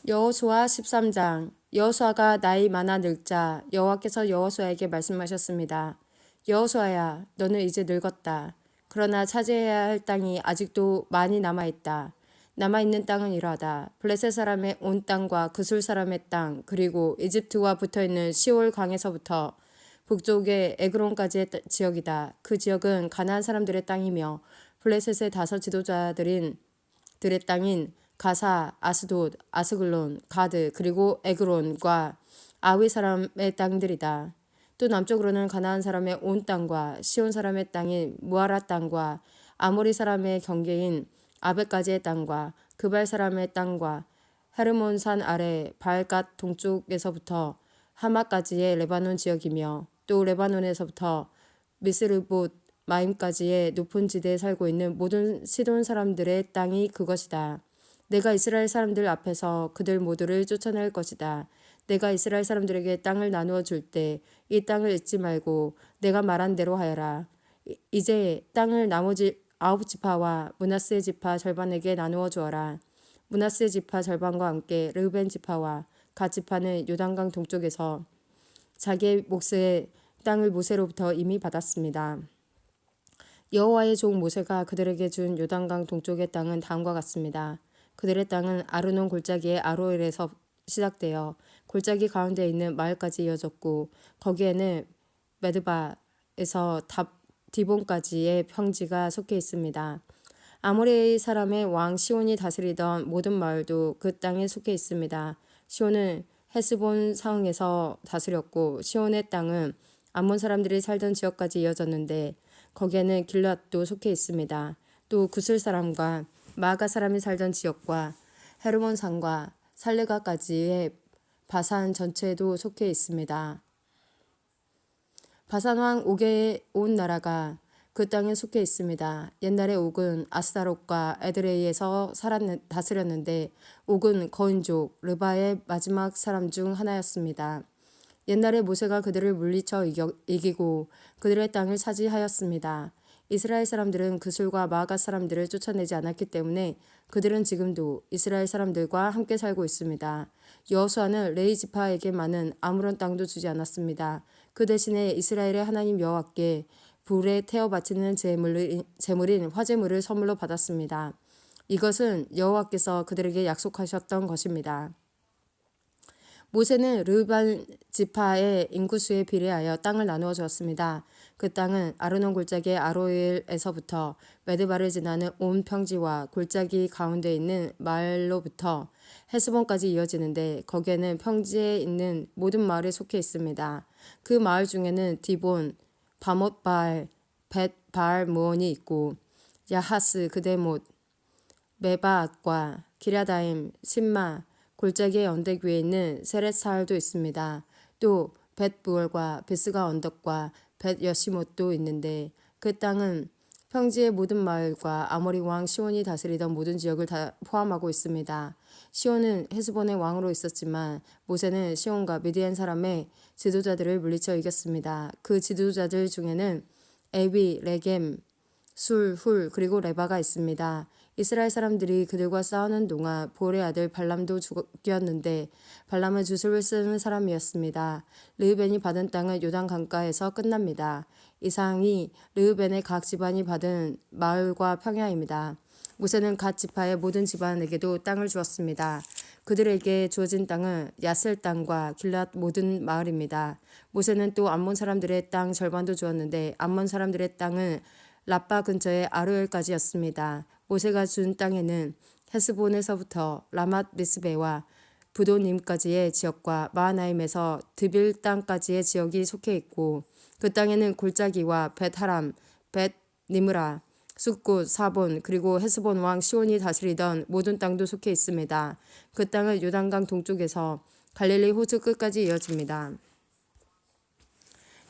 여호수아 13장. 여호수아가 나이 많아 늙자 여호와께서 여호수아에게 말씀하셨습니다. 여호수아야, 너는 이제 늙었다. 그러나 차지해야 할 땅이 아직도 많이 남아있다. 남아있는 땅은 이러하다. 블레셋 사람의 온 땅과 그술 사람의 땅, 그리고 이집트와 붙어있는 시올 강에서부터 북쪽의 에그론까지의 지역이다. 그 지역은 가나안 사람들의 땅이며 블레셋의 다섯 지도자들의 땅인 가사, 아스돗, 아스글론, 가드, 그리고 에그론과 아위 사람의 땅들이다. 또 남쪽으로는 가나안 사람의 온 땅과 시온 사람의 땅인 무아라 땅과 아모리 사람의 경계인 아베까지의 땅과 그발 사람의 땅과 헤르몬산 아래 바알갓 동쪽에서부터 하마까지의 레바논 지역이며 또 레바논에서부터 미스르봇 마임까지의 높은 지대에 살고 있는 모든 시돈 사람들의 땅이 그것이다. 내가 이스라엘 사람들 앞에서 그들 모두를 쫓아낼 것이다. 내가 이스라엘 사람들에게 땅을 나누어 줄 때 이 땅을 잊지 말고 내가 말한 대로 하여라. 이제 땅을 나머지 9지파와 므낫세 지파 절반에게 나누어 주어라. 므낫세 지파 절반과 함께 르우벤 지파와 갓 지파는 요단강 동쪽에서 자기의 몫의 땅을 모세로부터 이미 받았습니다. 여호와의 종 모세가 그들에게 준 요단강 동쪽의 땅은 다음과 같습니다. 그들의 땅은 아르논 골짜기의 아로엘에서 시작되어 골짜기 가운데 있는 마을까지 이어졌고 거기에는 메드바에서 디본까지의 평지가 속해 있습니다. 아모리 사람의 왕 시온이 다스리던 모든 마을도 그 땅에 속해 있습니다. 시온은 헤스본 상에서 다스렸고 시온의 땅은 암몬 사람들이 살던 지역까지 이어졌는데 거기에는 길앗도 속해 있습니다. 또 구슬 사람과 마가 사람이 살던 지역과 헤르몬 산과 살레가까지의 바산 전체도 속해 있습니다. 바산 왕 옥의 온 나라가 그 땅에 속해 있습니다. 옛날에 옥은 아스타롯과 에드레이에서 다스렸는데 옥은 거인족 르바의 마지막 사람 중 하나였습니다. 옛날에 모세가 그들을 물리쳐 이기고 그들의 땅을 차지하였습니다. 이스라엘 사람들은 그술과 마아갓 사람들을 쫓아내지 않았기 때문에 그들은 지금도 이스라엘 사람들과 함께 살고 있습니다. 여호수아는 레위 지파에게만은 아무런 땅도 주지 않았습니다. 그 대신에 이스라엘의 하나님 여호와께 불에 태워 바치는 제물인 화제물을 선물로 받았습니다. 이것은 여호와께서 그들에게 약속하셨던 것입니다. 모세는 르우벤 지파의 인구수에 비례하여 땅을 나누어 주었습니다. 그 땅은 아르논 골짜기의 아로엘에서부터 메드바를 지나는 온 평지와 골짜기 가운데 있는 마을로부터 헤스본까지 이어지는데 거기에는 평지에 있는 모든 마을에 속해 있습니다. 그 마을 중에는 디본, 바못바알, 벳바알 무온이 있고 야하스, 그데못, 메바앗과 기랴다임, 신마, 골짜기의 언덕 위에 있는 세렛사알도 있습니다. 또 벳부얼과 베스가 언덕과 벳여시못도 있는데 그 땅은 평지의 모든 마을과 아모리 왕 시온이 다스리던 모든 지역을 다 포함하고 있습니다. 시온은 헤스본의 왕으로 있었지만 모세는 시온과 미디안 사람의 지도자들을 물리쳐 이겼습니다. 그 지도자들 중에는 에비, 레겜, 술, 훌, 그리고 레바가 있습니다. 이스라엘 사람들이 그들과 싸우는 동안 볼의 아들 발람도 죽였는데 발람은 주술을 쓰는 사람이었습니다. 르우벤이 받은 땅은 요단 강가에서 끝납니다. 이상이 르우벤의 각 집안이 받은 마을과 평야입니다. 모세는 갓 지파의 모든 집안에게도 땅을 주었습니다. 그들에게 주어진 땅은 야셀 땅과 길랏 모든 마을입니다. 모세는 또 암몬 사람들의 땅 절반도 주었는데 암몬 사람들의 땅은 라빠 근처의 아로엘까지였습니다. 모세가 준 땅에는 헤스본에서부터 라맛 미스베와 부도님까지의 지역과 마하나임에서 드빌 땅까지의 지역이 속해 있고 그 땅에는 골짜기와 벳하람, 벳니므라, 숫곳, 사본 그리고 헤스본 왕 시온이 다스리던 모든 땅도 속해 있습니다. 그 땅은 요단강 동쪽에서 갈릴리 호수 끝까지 이어집니다.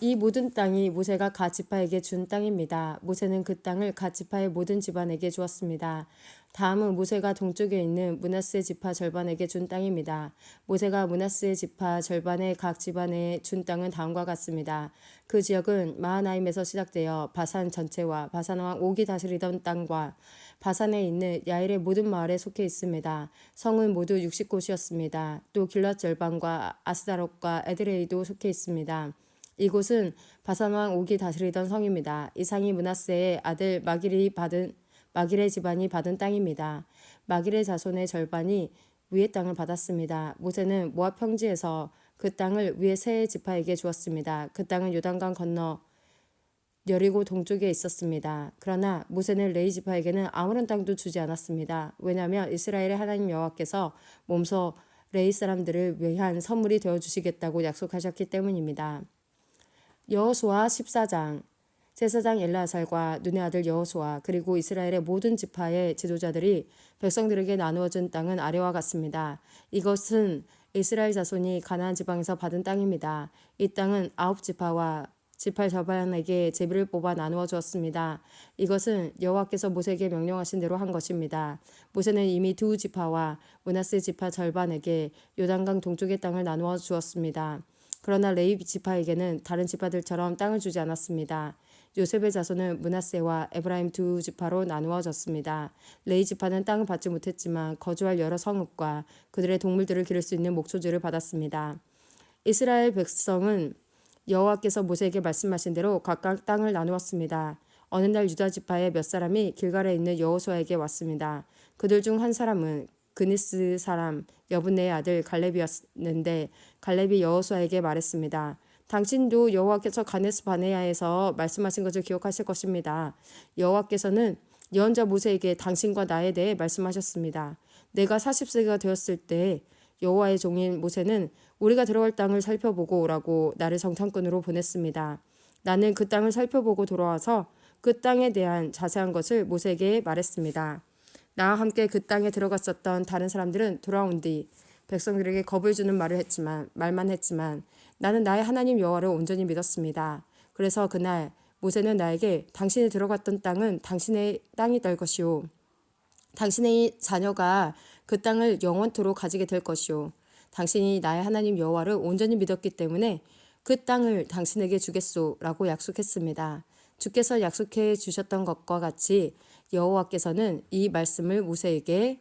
이 모든 땅이 모세가 갓 지파에게 준 땅입니다. 모세는 그 땅을 갓 지파의 모든 집안에게 주었습니다. 다음은 모세가 동쪽에 있는 므낫세 지파 절반에게 준 땅입니다. 모세가 므낫세 지파 절반의 각 집안에 준 땅은 다음과 같습니다. 그 지역은 마하나임에서 시작되어 바산 전체와 바산 왕 옥이 다스리던 땅과 바산에 있는 야일의 모든 마을에 속해 있습니다. 성은 모두 60곳이었습니다. 또 길랏 절반과 아스다롯과 에드레이도 속해 있습니다. 이곳은 바산 왕 옥이 다스리던 성입니다. 이 상이 므낫세의 아들 마길의 집안이 받은 땅입니다. 마길의 자손의 절반이 위의 땅을 받았습니다. 모세는 모압 평지에서 그 땅을 위의 세 지파에게 주었습니다. 그 땅은 요단강 건너 여리고 동쪽에 있었습니다. 그러나 모세는 레위 지파에게는 아무런 땅도 주지 않았습니다. 왜냐하면 이스라엘의 하나님 여호와께서 몸소 레위 사람들을 위한 선물이 되어주시겠다고 약속하셨기 때문입니다. 여호수아 14장. 제사장 엘르아살과 눈의 아들 여호수아 그리고 이스라엘의 모든 지파의 지도자들이 백성들에게 나누어준 땅은 아래와 같습니다. 이것은 이스라엘 자손이 가나안 지방에서 받은 땅입니다. 이 땅은 9지파와 지파 절반에게 제비를 뽑아 나누어 주었습니다. 이것은 여호와께서 모세에게 명령하신 대로 한 것입니다. 모세는 이미 두 지파와 므낫세 지파 절반에게 요단강 동쪽의 땅을 나누어 주었습니다. 그러나 레위 지파에게는 다른 지파들처럼 땅을 주지 않았습니다. 요셉의 자손은 므낫세와 에브라임 두 지파로 나누어졌습니다. 레위 지파는 땅을 받지 못했지만 거주할 여러 성읍과 그들의 동물들을 기를 수 있는 목초지를 받았습니다. 이스라엘 백성은 여호와께서 모세에게 말씀하신 대로 각각 땅을 나누었습니다. 어느 날 유다 지파의 몇 사람이 길갈에 있는 여호수아에게 왔습니다. 그들 중 한 사람은 그니스 사람 여분네의 아들 갈렙이었는데 갈렙이 여호수아에게 말했습니다. 당신도 여호와께서 가데스 바네아에서 말씀하신 것을 기억하실 것입니다. 여호와께서는 예언자 모세에게 당신과 나에 대해 말씀하셨습니다. 내가 40세가 되었을 때 여호와의 종인 모세는 우리가 들어갈 땅을 살펴보고 오라고 나를 정탐꾼으로 보냈습니다. 나는 그 땅을 살펴보고 돌아와서 그 땅에 대한 자세한 것을 모세에게 말했습니다. 나와 함께 그 땅에 들어갔었던 다른 사람들은 돌아온 뒤 백성들에게 겁을 주는 말만 했지만 나는 나의 하나님 여호와를 온전히 믿었습니다. 그래서 그날 모세는 나에게 당신이 들어갔던 땅은 당신의 땅이 될 것이요 당신의 자녀가 그 땅을 영원토록 가지게 될 것이요 당신이 나의 하나님 여호와를 온전히 믿었기 때문에 그 땅을 당신에게 주겠소라고 약속했습니다. 주께서 약속해 주셨던 것과 같이 여호와께서는 이 말씀을 모세에게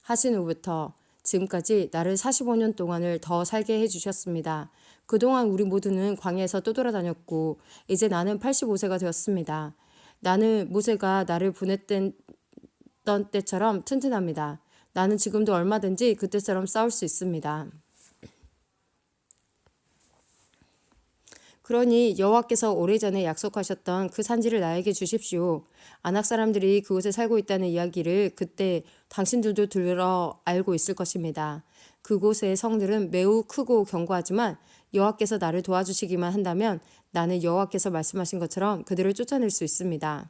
하신 후부터 지금까지 나를 45년 동안을 더 살게 해주셨습니다. 그동안 우리 모두는 광야에서 떠돌아다녔고 이제 나는 85세가 되었습니다. 나는 모세가 나를 보냈던 때처럼 튼튼합니다. 나는 지금도 얼마든지 그때처럼 싸울 수 있습니다. 그러니 여호와께서 오래전에 약속하셨던 그 산지를 나에게 주십시오. 아낙 사람들이 그곳에 살고 있다는 이야기를 그때 당신들도 들어 알고 있을 것입니다. 그곳의 성들은 매우 크고 견고하지만 여호와께서 나를 도와주시기만 한다면 나는 여호와께서 말씀하신 것처럼 그들을 쫓아낼 수 있습니다.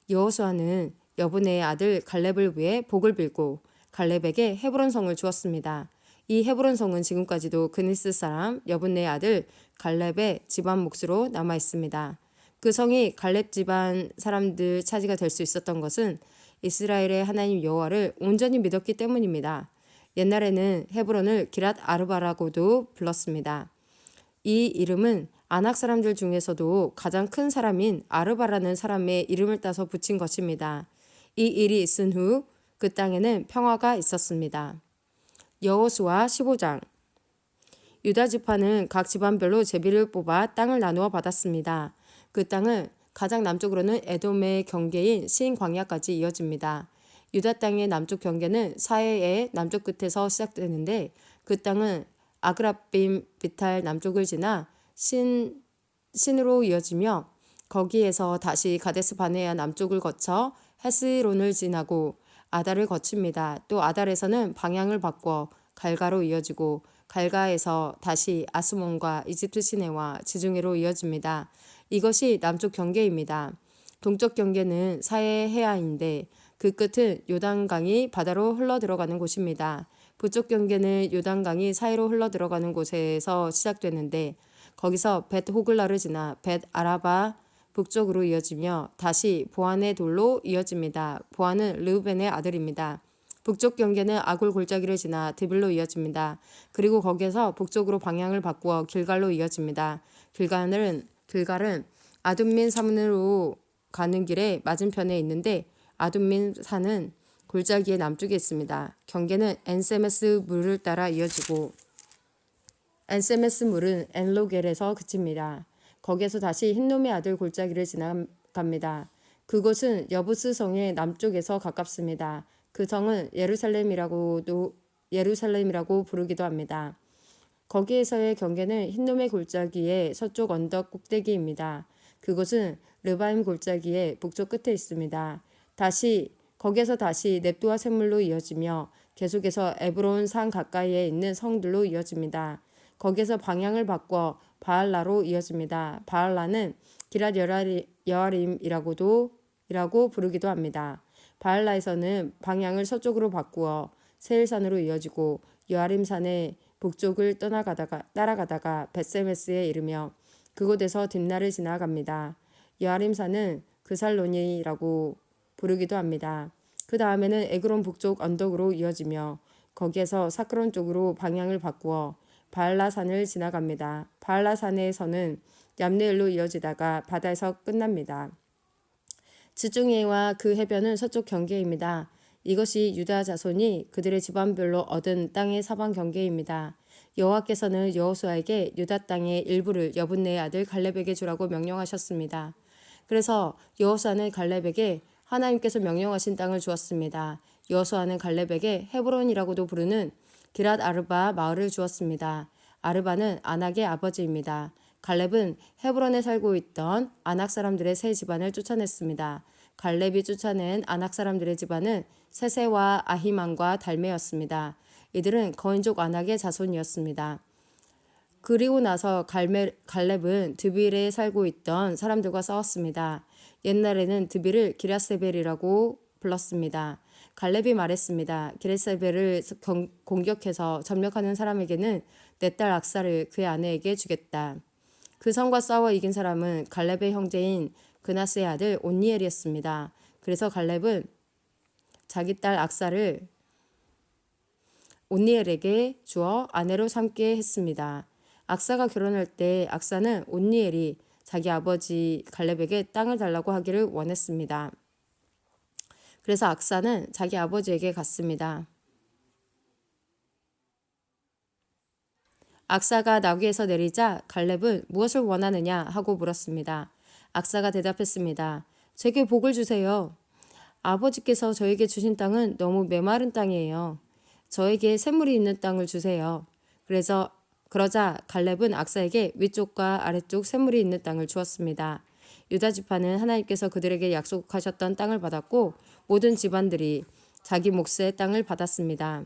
여호수아는 여분네의 아들 갈렙을 위해 복을 빌고 갈렙에게 헤브론 성을 주었습니다. 이 헤브론 성은 지금까지도 그니스 사람 여분네의 아들 갈렙의 집안 몫으로 남아 있습니다. 그 성이 갈렙 집안 사람들 차지가 될 수 있었던 것은 이스라엘의 하나님 여호와를 온전히 믿었기 때문입니다. 옛날에는 헤브론을 기랏 아르바라고도 불렀습니다. 이 이름은 아낙 사람들 중에서도 가장 큰 사람인 아르바라는 사람의 이름을 따서 붙인 것입니다. 이 일이 있은 후 그 땅에는 평화가 있었습니다. 여호수아 15장. 유다 지파는 각 집안별로 제비를 뽑아 땅을 나누어 받았습니다. 그 땅은 가장 남쪽으로는 에돔의 경계인 신 광야까지 이어집니다. 유다 땅의 남쪽 경계는 사해의 남쪽 끝에서 시작되는데 그 땅은 아그라빔 비탈 남쪽을 지나 신으로 이어지며 거기에서 다시 가데스 바네아 남쪽을 거쳐 헤스론을 지나고 아달을 거칩니다. 또 아달에서는 방향을 바꿔 갈가로 이어지고 갈가에서 다시 아스몬과 이집트 시내와 지중해로 이어집니다. 이것이 남쪽 경계입니다. 동쪽 경계는 사해 해안인데 그 끝은 요단강이 바다로 흘러들어가는 곳입니다. 북쪽 경계는 요단강이 사해로 흘러들어가는 곳에서 시작되는데 거기서 벳 호글라를 지나 벳 아라바 북쪽으로 이어지며 다시 보안의 돌로 이어집니다. 보안은 르우벤의 아들입니다. 북쪽 경계는 아굴 골짜기를 지나 드빌로 이어집니다. 그리고 거기에서 북쪽으로 방향을 바꾸어 길갈로 이어집니다. 길갈은 아둠민 산으로 가는 길에 맞은편에 있는데 아둠민 산은 골짜기의 남쪽에 있습니다. 경계는 엔세메스 물을 따라 이어지고 엔세메스 물은 엔로겔에서 그칩니다. 거기에서 다시 흰놈의 아들 골짜기를 지나갑니다. 그곳은 여부스 성의 남쪽에서 가깝습니다. 그 성은 예루살렘이라고 부르기도 합니다. 거기에서의 경계는 흰놈의 골짜기의 서쪽 언덕 꼭대기입니다. 그곳은 르바임 골짜기의 북쪽 끝에 있습니다. 거기에서 다시 넵두와 샘물로 이어지며 계속해서 에브론 산 가까이에 있는 성들로 이어집니다. 거기에서 방향을 바꿔 바알라로 이어집니다. 바알라는 기랏 여아림이라고 부르기도 합니다. 바알라에서는 방향을 서쪽으로 바꾸어 세일산으로 이어지고 여아림산의 북쪽을 따라가다가 벳세메스에 이르며 그곳에서 딥나를 지나갑니다. 여아림산은 그살론이라고 부르기도 합니다. 그 다음에는 에그론 북쪽 언덕으로 이어지며 거기에서 사크론 쪽으로 방향을 바꾸어 바알라산을 지나갑니다. 바알라산에서는 얌네엘로 이어지다가 바다에서 끝납니다. 지중해와 그 해변은 서쪽 경계입니다. 이것이 유다 자손이 그들의 집안별로 얻은 땅의 사방 경계입니다. 여호와께서는 여호수아에게 유다 땅의 일부를 여분네의 아들 갈렙에게 주라고 명령하셨습니다. 그래서 여호수아는 갈렙에게 하나님께서 명령하신 땅을 주었습니다. 여호수아는 갈렙에게 헤브론이라고도 부르는 기랏 아르바 마을을 주었습니다. 아르바는 아낙의 아버지입니다. 갈렙은 헤브론에 살고 있던 아낙 사람들의 세 집안을 쫓아냈습니다. 갈렙이 쫓아낸 아낙 사람들의 집안은 세세와 아히만과 달메였습니다. 이들은 거인족 아낙의 자손이었습니다. 그리고 나서 갈렙은 드빌에 살고 있던 사람들과 싸웠습니다. 옛날에는 드빌을 기랴세벨이라고 불렀습니다. 갈렙이 말했습니다. 기랴세벨을 공격해서 점령하는 사람에게는 내 딸 악사를 그의 아내에게 주겠다. 그 성과 싸워 이긴 사람은 갈렙의 형제인 그나스의 아들 온니엘이었습니다. 그래서 갈렙은 자기 딸 악사를 온니엘에게 주어 아내로 삼게 했습니다. 악사가 결혼할 때 악사는 온니엘이 자기 아버지 갈렙에게 땅을 달라고 하기를 원했습니다. 그래서 악사는 자기 아버지에게 갔습니다. 악사가 나귀에서 내리자 갈렙은 무엇을 원하느냐 하고 물었습니다. 악사가 대답했습니다. 제게 복을 주세요. 아버지께서 저에게 주신 땅은 너무 메마른 땅이에요. 저에게 샘물이 있는 땅을 주세요. 그러자 갈렙은 악사에게 위쪽과 아래쪽 샘물이 있는 땅을 주었습니다. 유다 지파는 하나님께서 그들에게 약속하셨던 땅을 받았고 모든 집안들이 자기 몫의 땅을 받았습니다.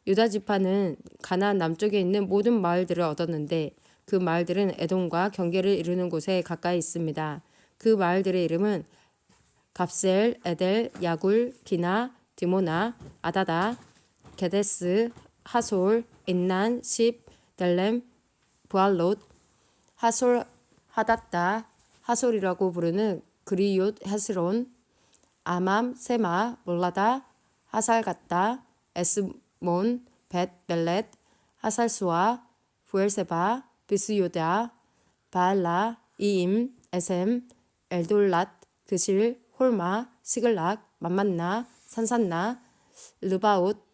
유다 지파는 가나안 남쪽에 있는 모든 마을들을 얻었는데 그 마을들은 에돔과 경계를 이루는 곳에 가까이 있습니다. 그 마을들의 이름은 갑셀, 에델, 야굴, 기나, 디모나, 아다다, 게데스, 하솔, 인난, 십, 델렘, 부알롯, 하솔, 하닷다, 하솔이라고 부르는 그리욤, 헤스론, 아맘, 세마, 몰라다, 하살갓다, 에스몬, 벳벨렛, 하살수아, 부엘세바, 비스요다, 바알라, 이임, 에셈, 엘돌랏, 그실, 홀마, 시글락, 맘만나, 산산나, 르바옷,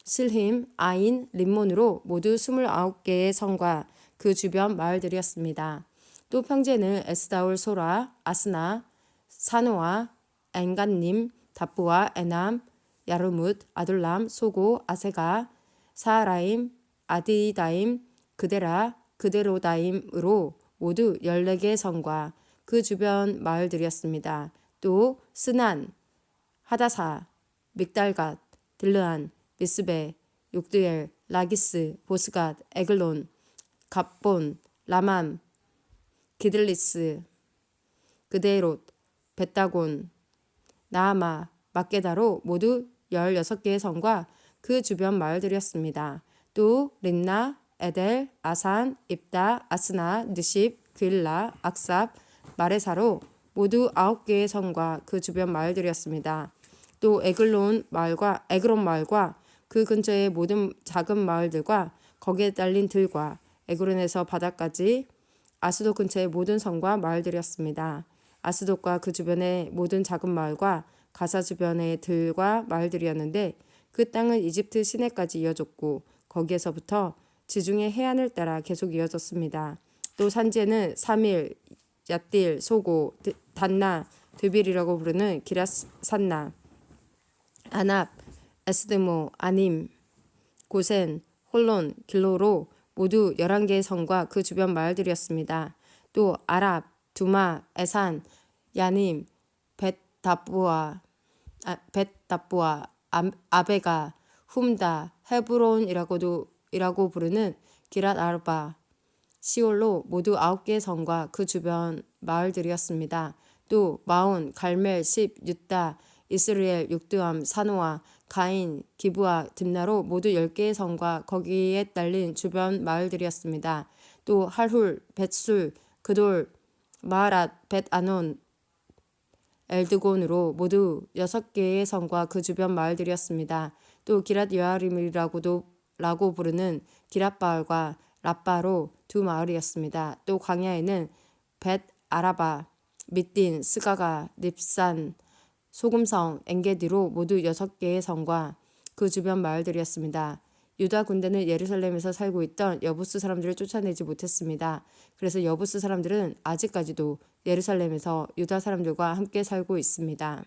실힘, 아인, 림몬으로 모두 29개의 성과 그 주변 마을들이었습니다. 또 평지에는 에스다올, 소라, 아스나, 사노아, 엔간님, 다부와 에남, 야르뭇, 아둘람, 소고, 아세가, 사하라임, 아디다임, 그데라, 그데로다임으로 모두 14개의 성과 그 주변 마을들이었습니다. 또 스난, 하다사, 믹달갓, 딜르안, 미스베, 욕드엘, 라기스, 보스갓, 에글론, 갑본, 라맘, 기들리스, 그데롯, 벳다곤, 나아마, 막게다로 모두 16개의 성과 그 주변 마을들이었습니다. 또 린나, 에델, 아산, 입다, 아스나, 느십, 그일라, 악삽, 마레사로 모두 9개의 성과 그 주변 마을들이었습니다. 또 에글론 마을과 그 근처의 모든 작은 마을들과 거기에 딸린 들과 에그론에서 바다까지 아스돗 근처의 모든 성과 마을들이었습니다. 아스돗과 그 주변의 모든 작은 마을과 가사 주변의 들과 마을들이었는데 그 땅은 이집트 시내까지 이어졌고 거기에서부터 지중해 해안을 따라 계속 이어졌습니다. 또 산지에는 사밀, 얏딜, 소고, 단나, 드빌이라고 부르는 기랏산나, 아납, 에스드모, 아님, 고센, 홀론, 길로로 모두 11개의 성과 그 주변 마을들이었습니다. 또 아랍, 두마, 에산, 야님, 벳다부아, 아베가, 훔다, 헤브론이라고 부르는 기랏 아르바, 시올로 모두 9개의 성과 그 주변 마을들이었습니다. 또 마온, 갈멜, 십, 유다, 이스라엘, 육드암, 사노아, 가인, 기브아, 딥나로 모두 10개의 성과 거기에 딸린 주변 마을들이었습니다. 또 할훌, 벳술, 그돌, 마하랏, 벳아논, 엘드곤으로 모두 6개의 성과 그 주변 마을들이었습니다. 또 기랏 여아림이라고 부르는 기랏바알과 랍바로 2 마을이었습니다. 또 광야에는 벳 아라바, 밑딘, 스가가, 닙산, 소금성, 엔게디로 모두 6개의 성과 그 주변 마을들이었습니다. 유다 군대는 예루살렘에서 살고 있던 여부스 사람들을 쫓아내지 못했습니다. 그래서 여부스 사람들은 아직까지도 예루살렘에서 유다 사람들과 함께 살고 있습니다.